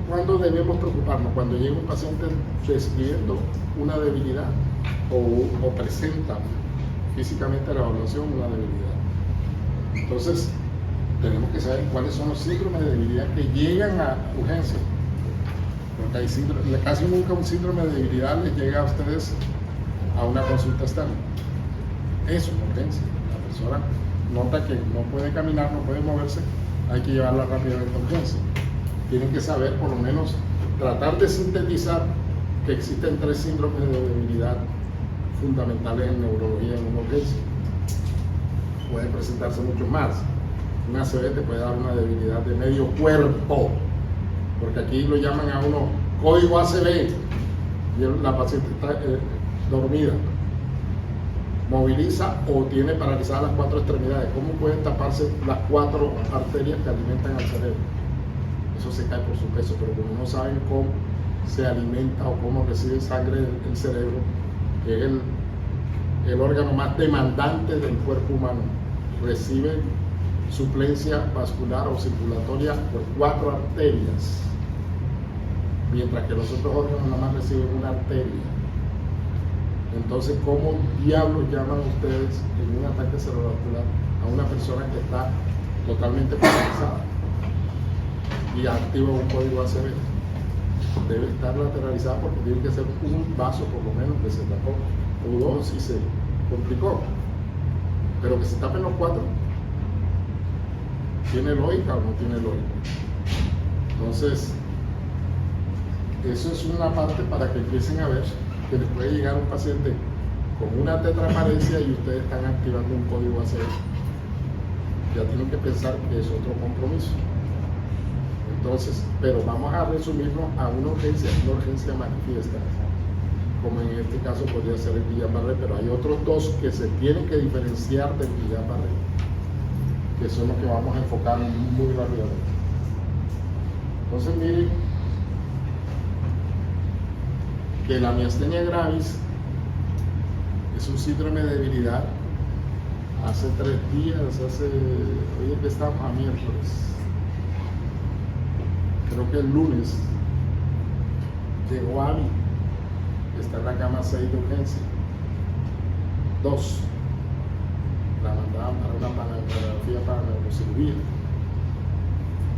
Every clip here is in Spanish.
¿Cuándo debemos preocuparnos? Cuando llega un paciente describiendo una debilidad o presenta físicamente la evaluación una debilidad. Entonces, tenemos que saber cuáles son los síndromes de debilidad que llegan a urgencia. Porque hay casi nunca un síndrome de debilidad les llega a ustedes a una consulta externa. Es una urgencia. La persona nota que no puede caminar, no puede moverse, hay que llevarla rápidamente a urgencia. Tienen que saber, por lo menos, tratar de sintetizar que existen 3 síndromes de debilidad fundamentales en neurología en una urgencia. Pueden presentarse muchos más. Una ACV te puede dar una debilidad de medio cuerpo, porque aquí lo llaman a uno código ACV y la paciente está dormida, moviliza o tiene paralizadas las 4 extremidades. ¿Cómo pueden taparse las 4 arterias que alimentan al cerebro? Eso se cae por su peso, pero como no saben cómo se alimenta o cómo recibe sangre el cerebro, que es el órgano más demandante del cuerpo humano, recibe suplencia vascular o circulatoria por 4 arterias, mientras que los otros órganos nada más reciben una arteria. Entonces, ¿cómo diablos llaman ustedes en un ataque cerebrovascular a una persona que está totalmente paralizada y activa un código ACV? Debe estar lateralizada porque tiene que ser un vaso por lo menos que se tapó, o 2 si se complicó, pero que se tapen los 4. ¿Tiene lógica o no tiene lógica? Entonces, eso es una parte para que empiecen a ver que les puede llegar un paciente con una tetraparesia y ustedes están activando un código ACV. Ya tienen que pensar que es otro compromiso. Entonces, pero vamos a resumirnos a una urgencia manifiesta, como en este caso podría ser el Guillain-Barré, pero hay otros 2 que se tienen que diferenciar del Guillain-Barré, que son los que vamos a enfocar muy rápidamente. Entonces, miren que la miastenia gravis es un síndrome de debilidad. Hace 3 días, hoy es que estamos a miércoles, creo que el lunes, llegó Abby, está en la cama 6 de urgencia. 2, la mandaban para una panografía para neurocirugía.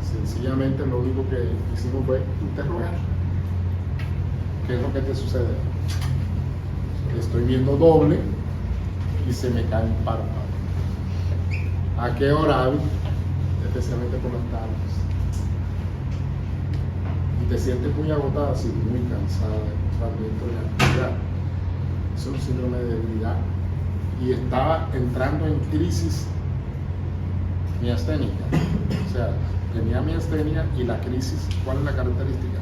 Sencillamente lo único que hicimos fue interrogar. ¿Qué es lo que te sucede? Estoy viendo doble y se me cae un párpado. ¿A qué hora, Abby? Especialmente por las tardes. Y te sientes muy agotada, sí, muy cansada, fragmento de actividad. Es un síndrome de debilidad. Y estaba entrando en crisis miasténica. O sea, tenía miastenia y la crisis, ¿cuál es la característica?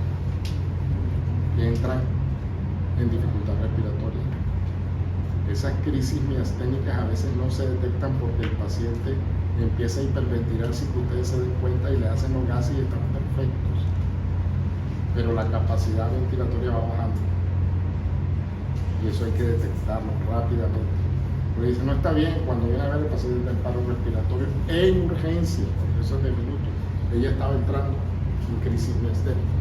Que entran en dificultad respiratoria. Esas crisis miasténicas a veces no se detectan porque el paciente empieza a hiperventilar sin que ustedes se den cuenta y le hacen los gases y están perfectos. Pero la capacidad ventilatoria va bajando. Y eso hay que detectarlo rápidamente. Porque dice, no está bien, cuando viene a ver el paciente del paro respiratorio en urgencia, porque eso es de minutos. Ella estaba entrando en crisis miasténica.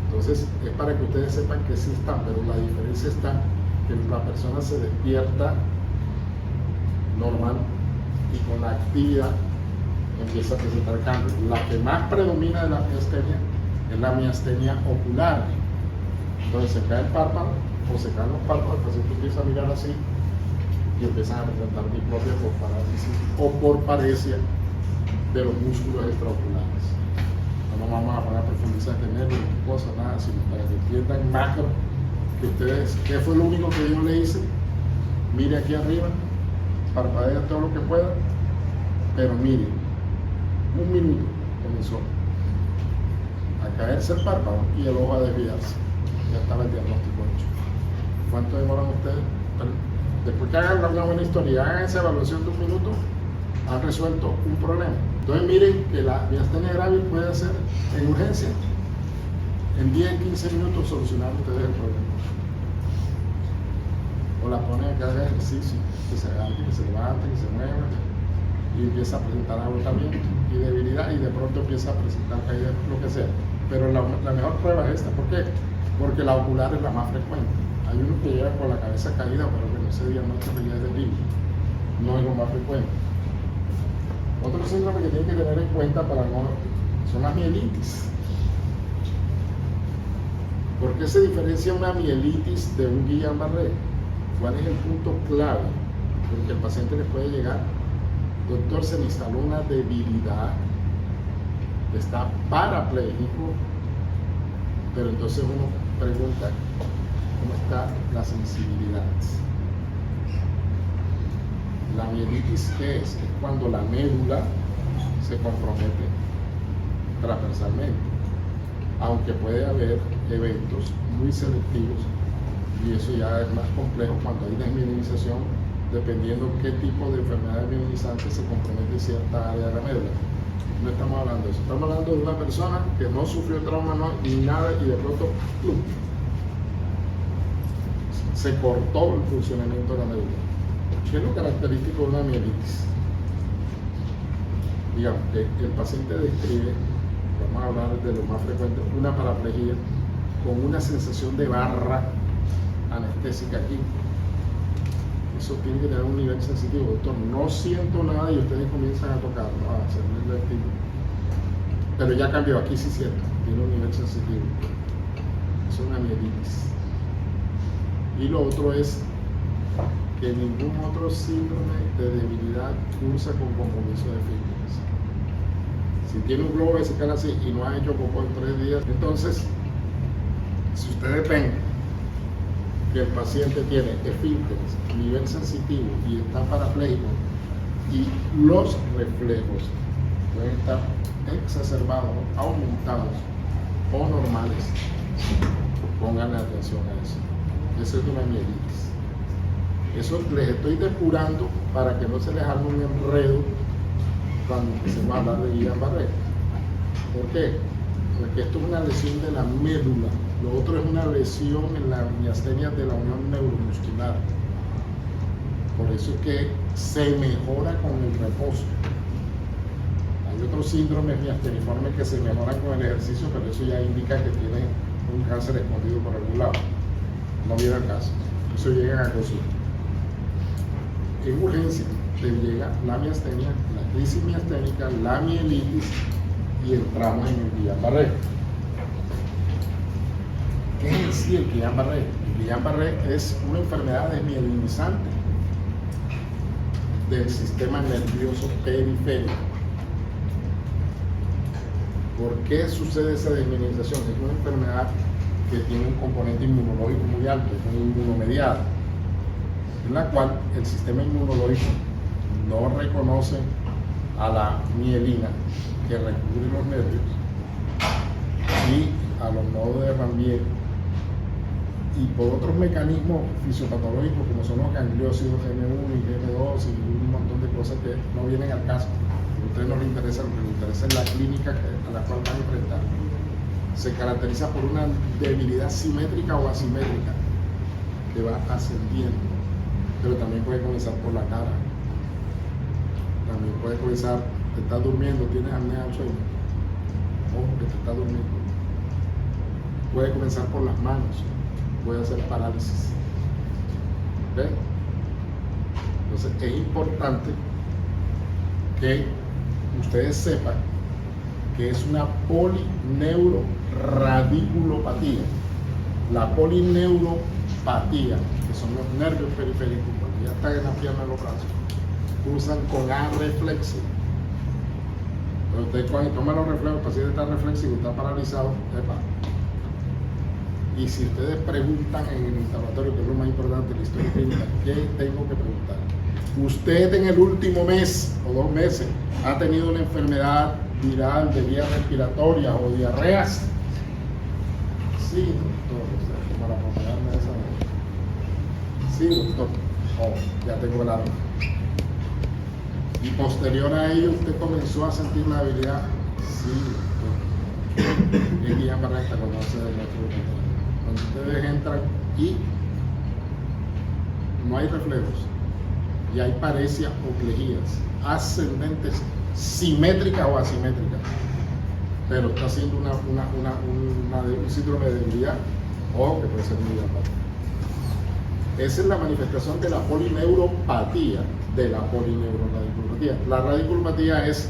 Entonces, es para que ustedes sepan que sí están, pero la diferencia está que la persona se despierta normal y con la actividad empieza a presentar cambios. La que más predomina de la miastenia es la miastenia ocular. Entonces se cae el párpado o se caen los párpados, el paciente empieza a mirar así y empiezan a presentar diplopia por parálisis o por paresia de los músculos extraoculares. No vamos a poner a profundizar en nervios ni cosas, nada, sino para que entiendan macro que ustedes, ¿qué fue lo único que yo le hice? Mire aquí arriba, parpadea todo lo que pueda, pero mire, un minuto comenzó a caerse el párpado y el ojo a desviarse. Ya estaba el diagnóstico hecho. ¿Cuánto demoran ustedes? Después que hagan una buena historia, hagan esa evaluación de un minuto, han resuelto un problema. Entonces miren que la miastenia gravis puede ser en urgencia. En 10-15 minutos solucionar ustedes el problema. O la ponen a que haga ejercicio, que se levante, que se mueva y empieza a presentar agotamiento. Y y debilidad y de pronto empieza a presentar caída, lo que sea. Pero la mejor prueba es esta. ¿Por qué? Porque la ocular es la más frecuente. Hay uno que llega con la cabeza caída, pero que no se diagnostica ya es de limpio. No es lo más frecuente. Otro síndrome que tienen que tener en cuenta son las mielitis. ¿Por qué se diferencia una mielitis de un Guillain-Barré? ¿Cuál es el punto clave? Porque el paciente le puede llegar, doctor, se me instaló una debilidad, está parapléjico, pero entonces uno pregunta cómo está la sensibilidad. La mielitis, ¿qué es? Es cuando la médula se compromete transversalmente, aunque puede haber eventos muy selectivos, y eso ya es más complejo cuando hay desmielinización, dependiendo qué tipo de enfermedad desmielinizante se compromete cierta área de la médula. No estamos hablando de eso, estamos hablando de una persona que no sufrió trauma ni nada y de pronto ¡plum!, se cortó el funcionamiento de la médula. ¿Qué es lo característico de una mielitis? Digamos que el paciente describe, vamos a hablar de lo más frecuente, una paraplegia con una sensación de barra anestésica aquí. Eso tiene que tener un nivel sensitivo. Doctor, no siento nada y ustedes comienzan a tocar, ¿no?, a hacerle el estímulo. Pero ya cambió, aquí sí siento, tiene un nivel sensitivo. Es una mielitis. Y lo otro es que ningún otro síndrome de debilidad cursa con compromiso de fibras. Si tiene un globo vesical así y no ha hecho popó en 3 días, entonces, si ustedes ven que el paciente tiene esfínteres, nivel sensitivo y está parapléjico, y los reflejos pueden estar exacerbados, aumentados o normales, pónganle atención a eso. Eso es una mielitis. Eso les estoy depurando para que no se les haga un enredo cuando empecemos a hablar de Guillain-Barré. ¿Por qué? Porque esto es una lesión de la médula. Lo otro es una lesión en la miastenia de la unión neuromuscular. Por eso es que se mejora con el reposo. Hay otros síndromes miasteniformes que se mejoran con el ejercicio, pero eso ya indica que tiene un cáncer escondido por algún lado. No viene al caso. Eso llega a consulta. En urgencia te llega la miastenia, la crisis miasténica, la mielitis y entramos en el Guillain-Barré. ¿Qué es en sí el Guillain-Barré? El Guillain-Barré es una enfermedad desmielinizante del sistema nervioso periférico. ¿Por qué sucede esa desmielinización? Es una enfermedad que tiene un componente inmunológico muy alto, es una inmunomediada, en la cual el sistema inmunológico no reconoce a la mielina que recubre los nervios y a los nodos de Ranvier, y por otros mecanismos fisiopatológicos como son los gangliósidos M1 y M2 y un montón de cosas que no vienen al caso. A ustedes no les interesa, lo que les interesa es la clínica a la cual van a enfrentar. Se caracteriza por una debilidad simétrica o asimétrica que va ascendiendo, pero también puede comenzar por la cara, también puede comenzar, te estás durmiendo, tienes apnea del sueño, ojo que te estás durmiendo, puede comenzar por las manos, puede hacer parálisis. ¿Ven? Entonces es importante que ustedes sepan que es una polineuroradiculopatía. La polineuropatía, que son los nervios periféricos, cuando ya están en la pierna de los brazos, cursan con arreflexia. Pero ustedes cuando toman los reflejos, el paciente está reflexivo, está paralizado, epa. Y si ustedes preguntan en el interrogatorio, que es lo más importante de la historia clínica, ¿qué tengo que preguntar? ¿Usted en el último mes o 2 meses ha tenido una enfermedad viral de vías respiratorias o diarreas? Sí, doctor, como la enfermedad de esa manera. Sí, doctor. Oh, ya tengo el arma. Y posterior a ello, ¿usted comenzó a sentir la debilidad? Sí, doctor. Es Guillain-Barré, conoce el método. Cuando ustedes entran y no hay reflejos, y hay paresia o plejías ascendentes simétrica o asimétrica, pero está haciendo un síndrome de debilidad o que puede ser muy grave. Esa es la manifestación de la polineuropatía, La radiculopatía es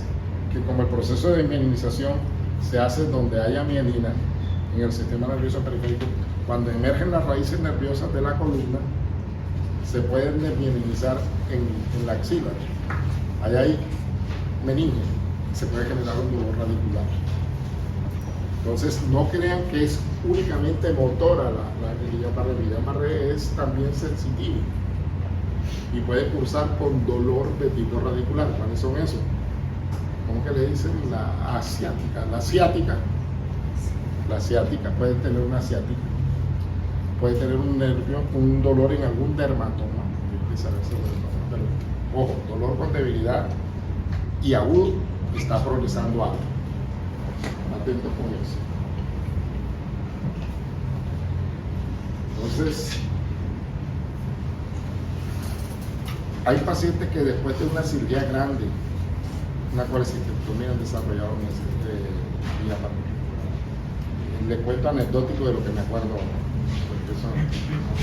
que como el proceso de mielinización se hace donde haya mielina en el sistema nervioso periférico, cuando emergen las raíces nerviosas de la columna, se pueden desmielinizar en la axila. Allá hay meninge, se puede generar un dolor radicular. Entonces, no crean que es únicamente motora la Guillain-Barré es también sensitivo y puede cursar con dolor de tipo radicular. ¿Cuáles son esos? ¿Cómo que le dicen? La asiática. La asiática puede tener una asiática. Puede tener un dolor en algún dermatoma. Pero, ojo, dolor con debilidad y agudo está progresando algo. Atentos con eso. Entonces, hay pacientes que después de una cirugía grande, una colecistectomía, han desarrollado Guillain-Barré. Le cuento anecdótico de lo que me acuerdo ahora, porque eso no es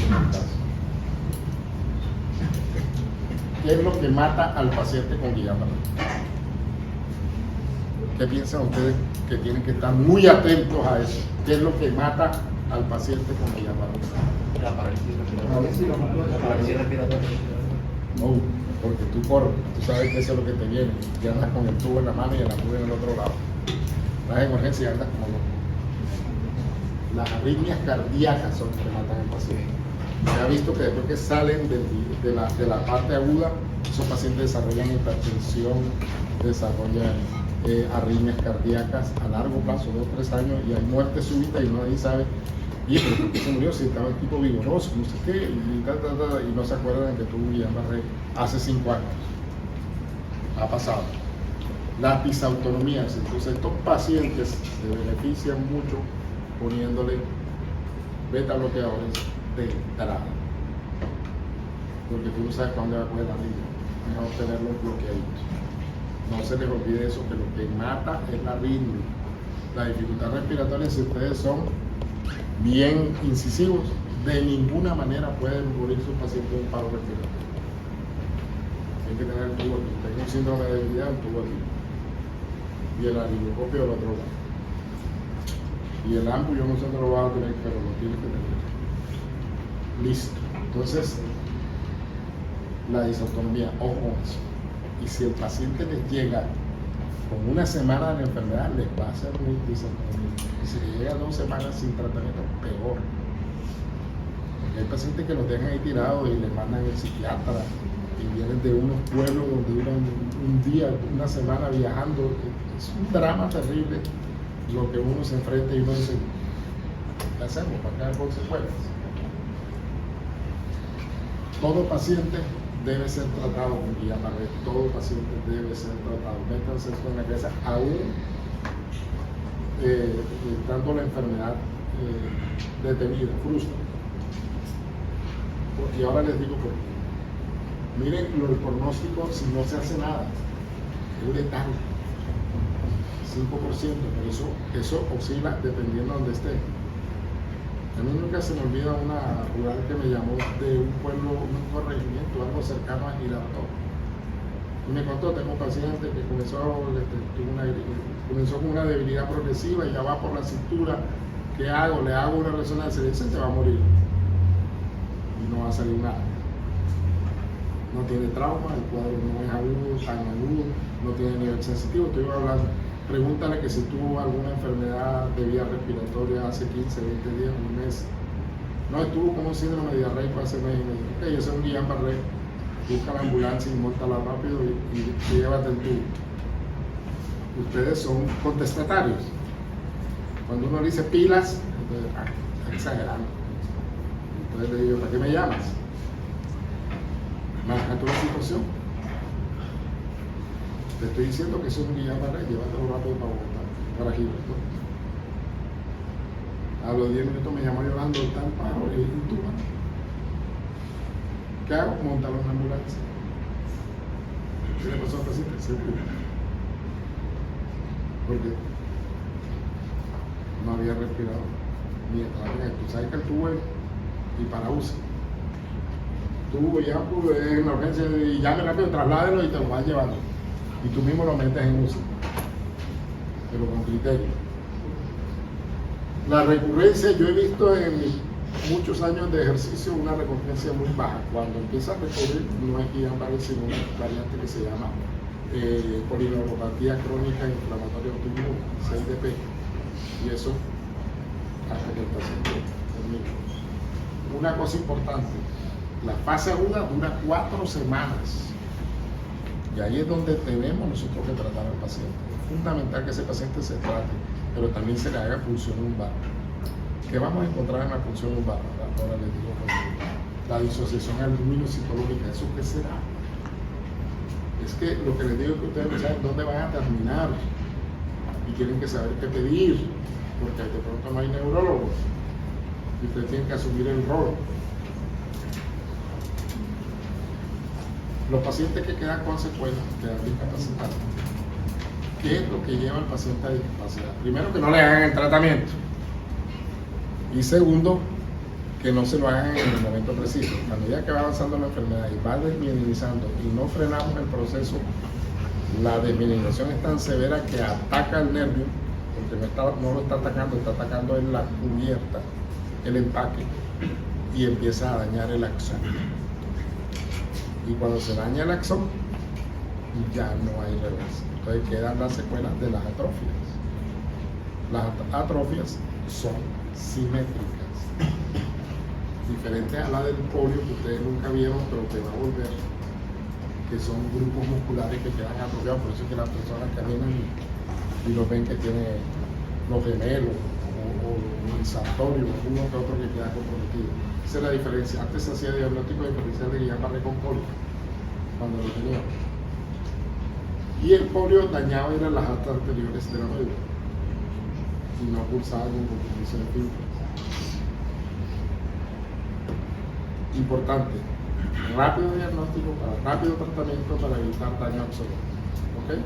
el caso. ¿Qué es lo que mata al paciente con Guillain-Barré? ¿Qué piensan ustedes que tienen que estar muy atentos a eso? ¿Qué es lo que mata al paciente con Guillain-Barré? La parálisis respiratoria. No, porque tú corres, tú sabes que eso es lo que te viene. Y andas con el tubo en la mano y el ampolla en el otro lado. Estás en urgencia y andas como loco. Las arritmias cardíacas son las que matan al paciente. Se ha visto que después que salen de la parte aguda, esos pacientes desarrollan hipertensión, desarrollan arritmias cardíacas a largo plazo, 2 o 3 años, y hay muerte súbita y nadie sabe, y pero ¿por qué se murió? Si estaba el tipo vigoroso, no sé qué, y no se acuerdan que tuvo Guillain-Barré hace 5 años. Ha pasado. Las disautonomías, entonces estos pacientes se benefician mucho poniéndole beta bloqueadores de entrada, porque tú no sabes para dónde va a coger la arritmia, mejor tenerlos bloqueaditos. No se les olvide eso, que lo que mata es la arritmia. La dificultad respiratoria, si ustedes son bien incisivos, de ninguna manera pueden morir sus pacientes de un paro respiratorio. Tienen que tener el tubo aquí. Tengo un síndrome de debilidad, el tubo aquí. Y el arinocopio del otro lado. Y el ambu yo no sé dónde lo vas a tener, pero lo tienes que tener. Listo. Entonces, la disautonomía, ojo con eso. Y si el paciente les llega con 1 semana de la enfermedad, les va a hacer muy disautonomía. Y si le llega 2 semanas sin tratamiento, peor. Porque hay pacientes que los dejan ahí tirados y les mandan al psiquiatra y vienen de unos pueblos donde duran un día, 1 semana viajando. Es un drama terrible lo que uno se enfrenta y uno dice, ¿qué hacemos para caer consecuencias? Todo paciente debe ser tratado con Guillain-Barré, todo paciente debe ser tratado. Métanse esto en la cabeza, aún estando la enfermedad detenida, frustra. Y ahora les digo por qué. Miren el pronóstico si no se hace nada, es letal. 5%, pero eso oscila dependiendo de donde esté. A mí nunca se me olvida una rural que me llamó de un pueblo, un corregimiento, algo cercano a Girardot. Y me contó, tengo un paciente que comenzó con una debilidad progresiva y ya va por la cintura. ¿Qué hago? Le hago una resonancia y dice, se va a morir. Y no va a salir nada. No tiene trauma, el cuadro no es agudo, tan agudo, no tiene nivel sensitivo. Estoy hablando. Pregúntale que si tuvo alguna enfermedad de vía respiratoria hace 15, 20 días, un mes. No, estuvo como un síndrome diarreico hace mes y medio. Ok, ese es un Guillain-Barré. Busca la ambulancia y móntala rápido y llévate el tubo. Ustedes son contestatarios. Cuando uno le dice pilas, entonces, está exagerando. Entonces le digo, ¿para qué me llamas? Maneja tu la situación. Te estoy diciendo que eso es un Guillain-Barré, llévatelo rápido para Bogotá, para Girardot. A los 10 minutos me llamó llorando, tal pájaro, y intuba. ¿Qué hago? Montarlo en una ambulancia. ¿Qué le pasó al paciente? Se tuvo. porque no había respirador. Tú sabes que el tubo es y para UCI. Tú ya en la urgencia y llame rápido, trasládelo y te lo vas llevando. Y tú mismo lo metes en UCI, pero con criterio. La recurrencia, yo he visto en mis muchos años de ejercicio una recurrencia muy baja. Cuando empieza a recurrir, no es Guillain-Barré, sino una variante que se llama polineuropatía crónica inflamatoria autoinmune, 6DP. Y eso hasta que el paciente termine. Una cosa importante, la fase aguda dura 4 semanas. Y ahí es donde tenemos nosotros que tratar al paciente. Es fundamental que ese paciente se trate, pero también se le haga punción lumbar. ¿Qué vamos a encontrar en la punción lumbar? Ahora les digo, la disociación alumino-citológica, ¿eso qué será? Es que lo que les digo es que ustedes no saben dónde van a terminar y tienen que saber qué pedir, porque de pronto no hay neurólogos y ustedes tienen que asumir el rol. Los pacientes que quedan con secuelas, quedan discapacitados. ¿Qué es lo que lleva al paciente a discapacidad? Primero, que no le hagan el tratamiento. Y segundo, que no se lo hagan en el momento preciso. A medida que va avanzando la enfermedad y va desmineralizando y no frenamos el proceso, la desmineralización es tan severa que ataca el nervio, porque no lo está atacando en la cubierta, el empaque, y empieza a dañar el axón. Y cuando se daña el axón, ya no hay reversa. Entonces quedan las secuelas de las atrofias. Las atrofias son simétricas, diferentes a la del polio que ustedes nunca vieron, pero que va a volver, que son grupos musculares que quedan atrofiados. Por eso es que las personas caminan y los ven que tienen los gemelos o el sartorio, uno que otro que queda comprometido. Esa es la diferencia. Antes se hacía diagnóstico diferencial de Guillain-Barré con polio, cuando lo teníamos. Y el polio dañaba eran las astas anteriores de la médula y no pulsaba con compromiso de pinto. Importante, rápido diagnóstico para rápido tratamiento para evitar daño absoluto. ¿Ok?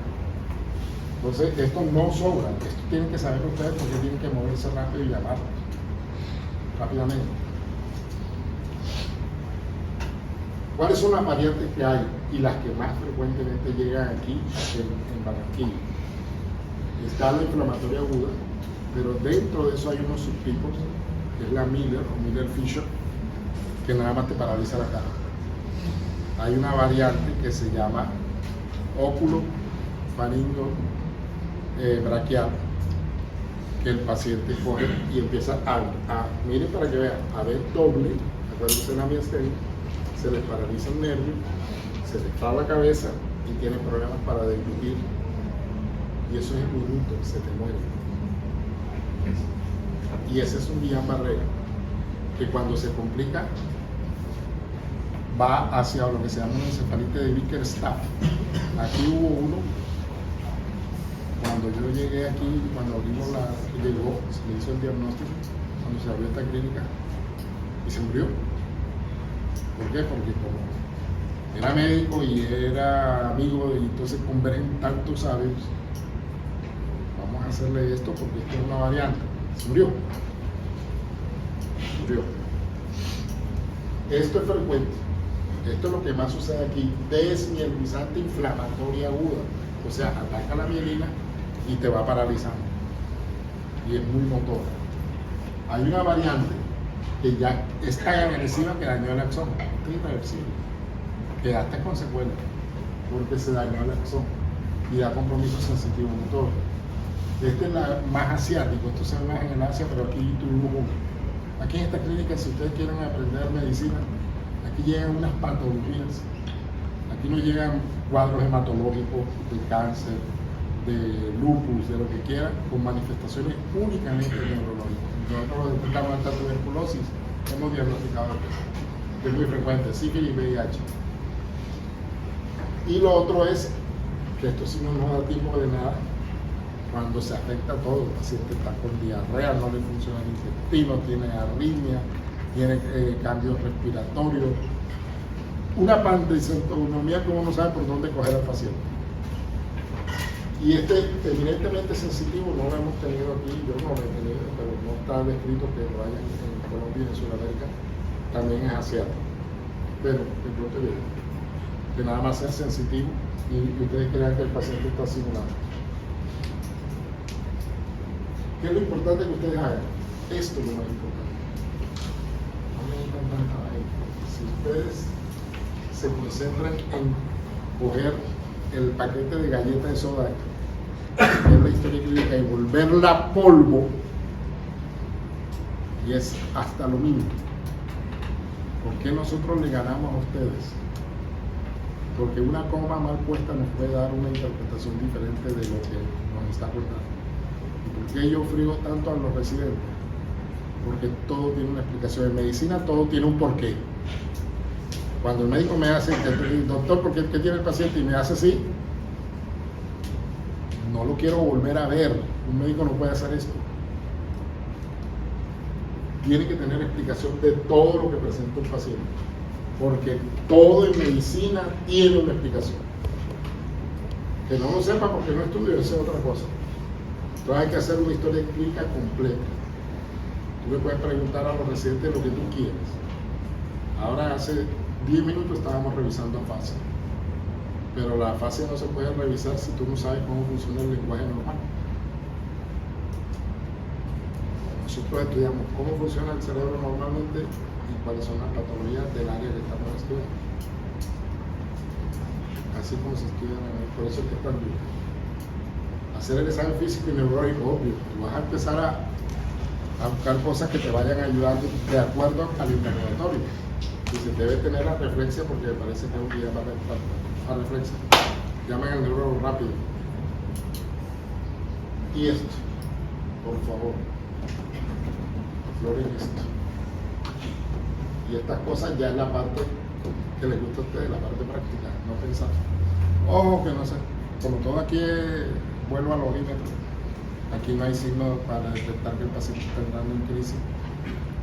Entonces, esto no sobra, esto tienen que saber ustedes porque tienen que moverse rápido y llamarlos rápidamente. ¿Cuáles son las variantes que hay y las que más frecuentemente llegan aquí en Barranquilla? Está la inflamatoria aguda, pero dentro de eso hay unos subtipos, que es la Miller o Miller-Fisher, que nada más te paraliza la cara. Hay una variante que se llama óculo faringo braquial, que el paciente coge y empieza miren para que vean, a ver doble, acuérdense de la miastenia, se les paraliza el nervio, se les traba la cabeza y tienen problemas para deglutir. Y eso es el minuto, se te muere. Y ese es un Guillain-Barré que cuando se complica va hacia lo que se llama una encefalitis de Bickerstaff. Aquí hubo uno, cuando yo llegué aquí, cuando llegó, se le hizo el diagnóstico, cuando se abrió esta clínica, y se murió. ¿Por qué? Porque como era médico y era amigo, y entonces convergen tantos sabios, vamos a hacerle esto porque esto es una variante. Se murió. Esto es frecuente. Esto es lo que más sucede aquí. Desmielizante inflamatoria aguda. O sea, ataca la mielina y te va paralizando. Y es muy motora. Hay una variante que ya es tan agresiva que dañó el axón. Es irreversible. Quedaste con secuelas porque se dañó el axón y da compromiso sensitivo motor. Este es la más asiático, esto se ve más en el Asia, pero aquí tuvimos uno. Aquí en esta clínica, si ustedes quieren aprender medicina, aquí llegan unas patologías. Aquí no llegan cuadros hematológicos de cáncer, de lupus, de lo que quieran, con manifestaciones únicamente neurológicas. Nosotros lo detectamos esta tuberculosis, hemos diagnosticado que es muy frecuente, sífilis y VIH. Y lo otro es, que esto sí no nos da tiempo de nada, cuando se afecta todo, el paciente está con diarrea, no le funciona el intestino, tiene arritmia, tiene cambios respiratorios, una pandicentonomía que uno no sabe por dónde coger al paciente. Y este eminentemente sensitivo no lo hemos tenido aquí, yo no lo he tenido, pero no está descrito que lo haya en Colombia y en Sudamérica, también es asiático. Pero de pronto que nada más sea sensitivo y ustedes crean que el paciente está simulando. ¿Qué es lo importante que ustedes hagan? Esto es lo más importante. No me encantan nada ahí. Si ustedes se concentran en coger el paquete de galletas de soda, ver la historia clínica y volverla polvo, y es hasta lo mismo. ¿Por qué nosotros le ganamos a ustedes? Porque una coma mal puesta nos puede dar una interpretación diferente de lo que nos está contando. ¿Y por qué yo frigo tanto a los residentes? Porque todo tiene una explicación. En medicina todo tiene un porqué. Cuando el médico me hace, doctor, ¿por qué tiene el paciente? Y me hace así, no lo quiero volver a ver. Un médico no puede hacer esto. Tiene que tener explicación de todo lo que presenta un paciente, porque todo en medicina tiene una explicación. Que no lo sepa porque no estudio, eso es otra cosa. Entonces hay que hacer una historia clínica completa. Tú le puedes preguntar a los residentes lo que tú quieras. Ahora hace 10 minutos estábamos revisando fase, pero la fase no se puede revisar si tú no sabes cómo funciona el lenguaje normal. Nosotros estudiamos cómo funciona el cerebro normalmente y cuáles son las patologías del área que estamos estudiando. Así como se estudian, por eso es que es tan duro. Hacer el examen físico y neurológico, obvio, tú vas a empezar a buscar cosas que te vayan ayudando de acuerdo al interrogatorio. Y se debe tener la reflexia porque me parece que es un día para la reflexia. Llamen al neurólogo rápido. Y esto, por favor. Floren esto. Y estas cosas ya es la parte que les gusta a ustedes, la parte práctica, no pensar. Ojo que no sé, como todo aquí vuelvo al ojímetro. Aquí no hay signo para detectar que el paciente está entrando en crisis,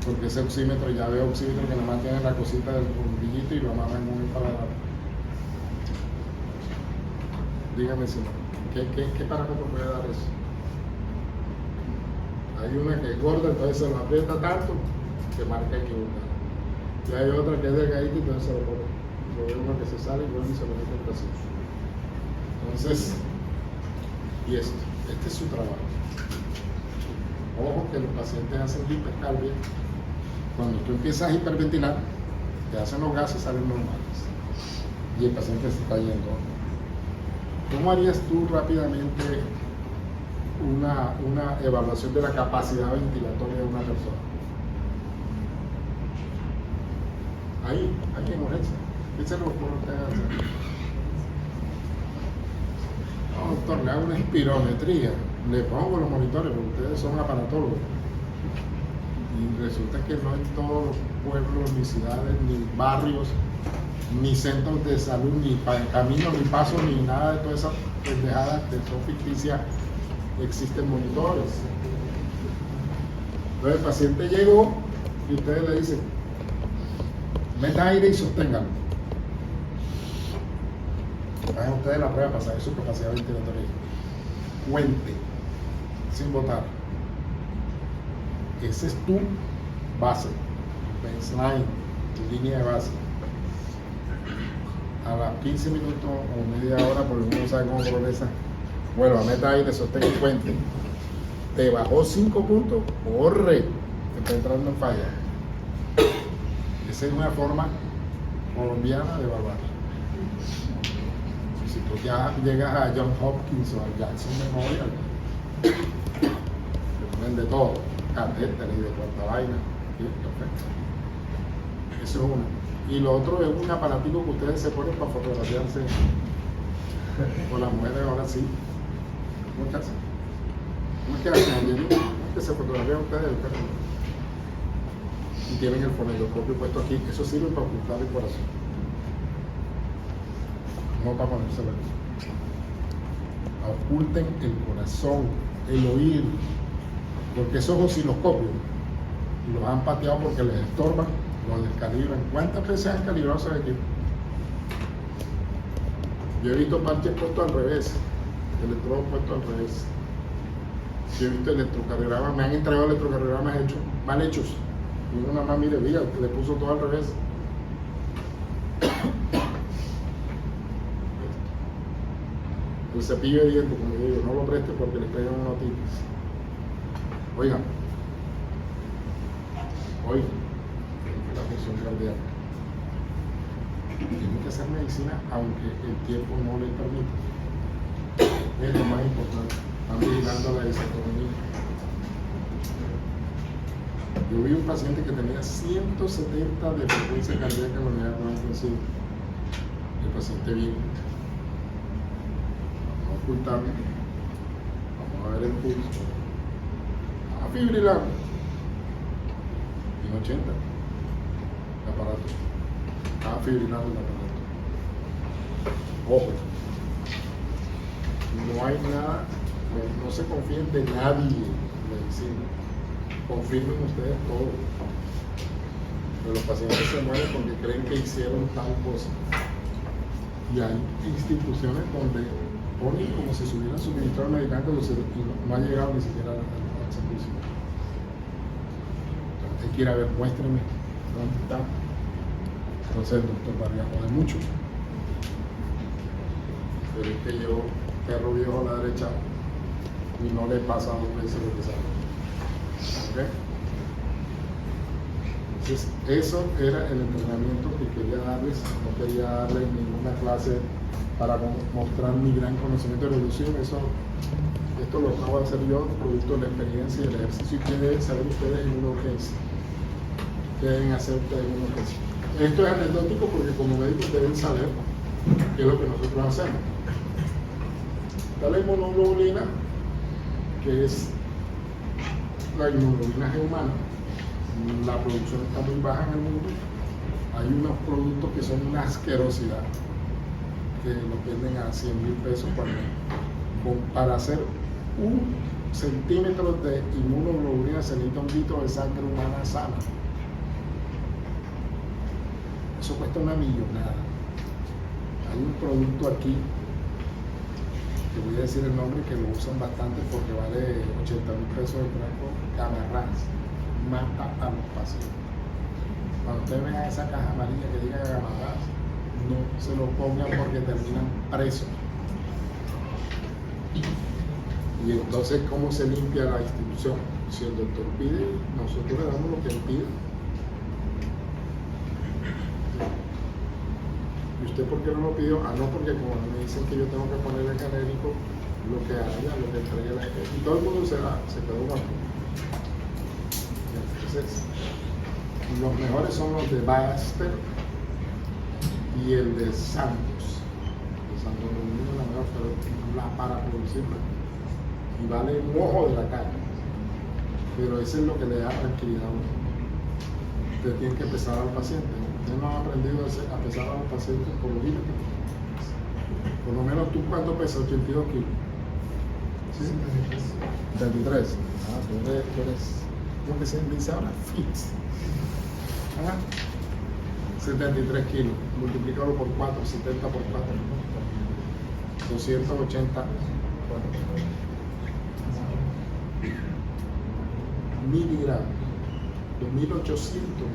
porque ese oxímetro, ya veo oxímetro que nada más tiene la cosita del bombillito y lo amarran muy para la... Dígame si no, ¿qué parámetro puede dar eso? Hay una que es gorda, entonces se lo aprieta tanto que marca equivocado. Y hay otra que es delgadita, entonces se lo pone. Lo ve uno que se sale y vuelve y se lo mete en así. Entonces, y esto, este es su trabajo. Ojo que los pacientes hacen hipercalvia. Cuando tú empiezas a hiperventilar, te hacen los gases, salen normales. Y el paciente se está yendo. ¿Cómo harías tú rápidamente una evaluación de la capacidad ventilatoria de una persona? Ahí en urgencia. ¿Qué se lo ocurre a usted hacer? No, doctor, le hago una espirometría, le pongo los monitores porque ustedes son aparatólogos. Y resulta que no en todos los pueblos, ni ciudades, ni barrios, ni centros de salud, ni caminos, ni pasos, ni nada de todas esas pendejadas que son ficticias existen monitores. Entonces el paciente llegó y ustedes le dicen, meta aire y sosténganlo. Hagan ustedes la prueba para saber su capacidad ventilatoria. Cuente, sin botar. Ese es tu base, baseline, tu línea de base. A las 15 minutos o media hora, porque uno no sabe cómo progresa, vuelva, meta aire, sostén y cuente. Te bajó 5 puntos, corre, te está entrando en falla. Esa es una forma colombiana de evaluar. Si tú ya llegas a John Hopkins o al Jackson Memorial, te ponen de todo, catéter y de cuarta vaina. ¿Sí? Perfecto. Eso es uno. Y lo otro es un aparatico que ustedes se ponen para fotografiarse con las mujeres ahora sí. ¿Cómo que hacen? ¿Cómo es que hacen, Angelina? ¿Cómo es que se fotografían ustedes? Y tienen el fonendoscopio puesto aquí. Eso sirve para ocultar el corazón, no para ponérselo aquí. Oculten el corazón, el oír, porque esos osciloscopios los han pateado porque les estorban, los descalibran. ¿Cuántas veces han calibrado ese equipo? Yo he visto parches puestos al revés, electrodo puesto al revés. Si he visto electrocardiogramas, me han entregado electrocardiogramas hechos, mal hechos. Y uno nada más mire, diga, le puso todo al revés. El cepillo de dientes, como yo digo, no lo preste porque le pegan una otitis. Oigan, la función cardíaca. Tienen que hacer medicina aunque el tiempo no le permita. Es lo más importante. Están vigilando la disotomía. Yo vi un paciente que tenía 170 de frecuencia cardíaca en la unidad de intensiva. El paciente bien. Vamos a ocultarlo. Vamos a ver el pulso. A fibrilar. En 80. El aparato. Estaba fibrilando el aparato. Ojo. No hay nada, no se confíen de nadie en medicina. Confirmen ustedes todo. Pero los pacientes se mueren porque creen que hicieron tal cosa. Y hay instituciones donde ponen como si se hubieran suministrado medicamentos y no ha llegado ni siquiera al servicio. Entonces hay que ir a ver, muéstrenme dónde está. Entonces el doctor Vargas jode mucho. Pero es que yo, perro viejo a la derecha, y no le pasa 2 veces lo que sabe. ¿Okay? Entonces, eso era el entrenamiento que quería darles. No quería darles ninguna clase para mostrar mi gran conocimiento de reducción. Esto lo acabo de hacer yo, producto de la experiencia y el ejercicio. Y que deben saber ustedes en una urgencia. ¿Qué deben hacer ustedes en una urgencia? Esto es anecdótico porque como médicos deben saber qué es lo que nosotros hacemos. Está la inmunoglobulina, que es la inmunoglobulina G humana. La producción está muy baja en el mundo. Hay unos productos que son una asquerosidad, que lo venden a 100,000 pesos para hacer 1 centímetro de inmunoglobulina se necesita 1 litro de sangre humana sana. Eso cuesta una millonada. Hay un producto aquí, que voy a decir el nombre, que lo usan bastante porque vale 80,000 pesos de franco, Gamarras. Mata a los pacientes. Cuando ustedes vean esa caja amarilla que diga Gamarras, no se lo pongan porque terminan presos. Y entonces, ¿cómo se limpia la institución? Si el doctor pide, nosotros le damos lo que él pide. ¿Y usted por qué no lo pidió? Ah, no, porque como me dicen que yo tengo que poner el genérico, lo que haya, lo que entregue la gente. Y todo el mundo se quedó guapo. Entonces, los mejores son los de Baxter y el de Santos. El Santos no es la mejor, pero para producirla. Y vale un ojo de la cara. Pero eso es lo que le da tranquilidad a uno. Usted tiene que pesar al paciente. Usted no ha aprendido a pesar a los pacientes por lo menos. Por lo menos tú, ¿cuánto pesas? 82 kilos. ¿Sí? 73. Ah, tú eres lo que se dice ahora fit. 73 kilos, multiplicado por 4, 70 por 4, 280 miligramos, 2.800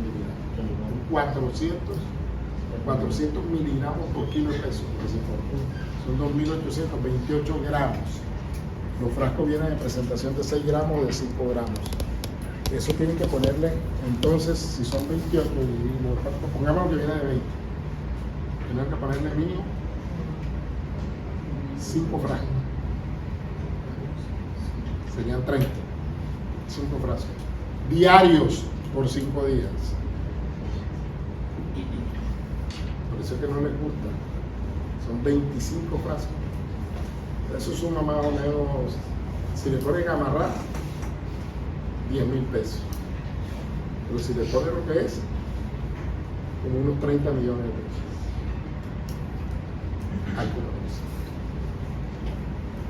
miligramos, 400 miligramos por kilo de peso, son 2.800, 28 gramos. Los frascos vienen en presentación de 6 gramos o de 5 gramos. Eso tienen que ponerle, entonces, si son 28, pongamos que viene de 20, tienen que ponerle mínimo 5 frascos. Serían 30, 5 frascos. Diarios por 5 días. Por eso es que no les gusta. Son 25 frascos. Eso suma más o menos, si le ponen Gamarra, 10,000 pesos. Pero si le ponen lo que es, como unos 30 millones de pesos.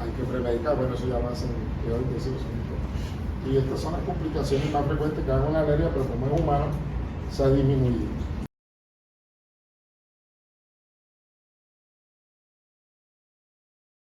Hay que premedicar, bueno, eso ya lo hacen peor intensivos. Y estas son las complicaciones más frecuentes que haga una alergia, pero como es humano, se ha disminuido.